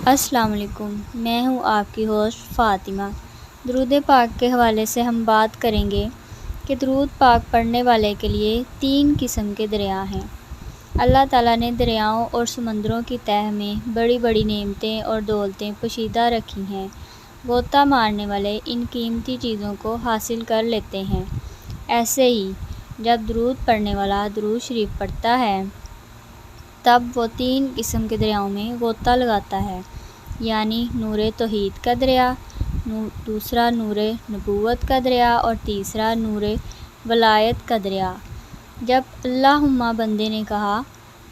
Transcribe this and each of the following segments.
السلام علیکم، میں ہوں آپ کی ہوسٹ فاطمہ۔ درود پاک کے حوالے سے ہم بات کریں گے کہ درود پاک پڑھنے والے کے لیے 3 قسم کے دریا ہیں۔ اللہ تعالیٰ نے دریاؤں اور سمندروں کی تہہ میں بڑی بڑی نعمتیں اور دولتیں پوشیدہ رکھی ہیں۔ غوطہ مارنے والے ان قیمتی چیزوں کو حاصل کر لیتے ہیں۔ ایسے ہی جب درود پڑھنے والا درود شریف پڑھتا ہے تب وہ 3 قسم کے دریاؤں میں غوطہ لگاتا ہے، یعنی نور توحید کا دریا، دوسرا نور نبوت کا دریا اور تیسرا نور ولایت کا دریا۔ جب اللہم بندے نے کہا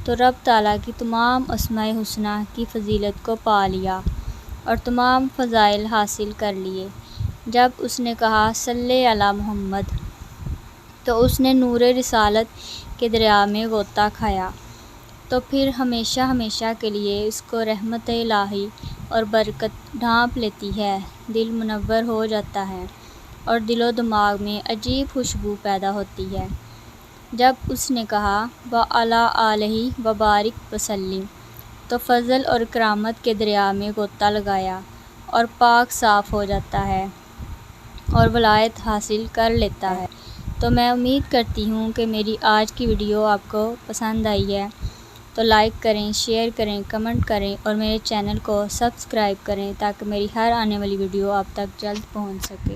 تو رب تعالیٰ کی تمام اسماء حسنی کی فضیلت کو پا لیا اور تمام فضائل حاصل کر لیے۔ جب اس نے کہا صلی علی محمد تو اس نے نور رسالت کے دریا میں غوطہ کھایا، تو پھر ہمیشہ ہمیشہ کے لیے اس کو رحمت الہی اور برکت ڈھانپ لیتی ہے، دل منور ہو جاتا ہے اور دل و دماغ میں عجیب خوشبو پیدا ہوتی ہے۔ جب اس نے کہا وَعَلَىٰ آلِهِ وَبَارِكْ وَسَلِّمْ تو فضل اور کرامت کے دریا میں غوطہ لگایا اور پاک صاف ہو جاتا ہے اور ولایت حاصل کر لیتا ہے۔ تو میں امید کرتی ہوں کہ میری آج کی ویڈیو آپ کو پسند آئی ہے، تو لائک کریں، شیئر کریں، کمنٹ کریں اور میرے چینل کو سبسکرائب کریں تاکہ میری ہر آنے والی ویڈیو آپ تک جلد پہنچ سکے۔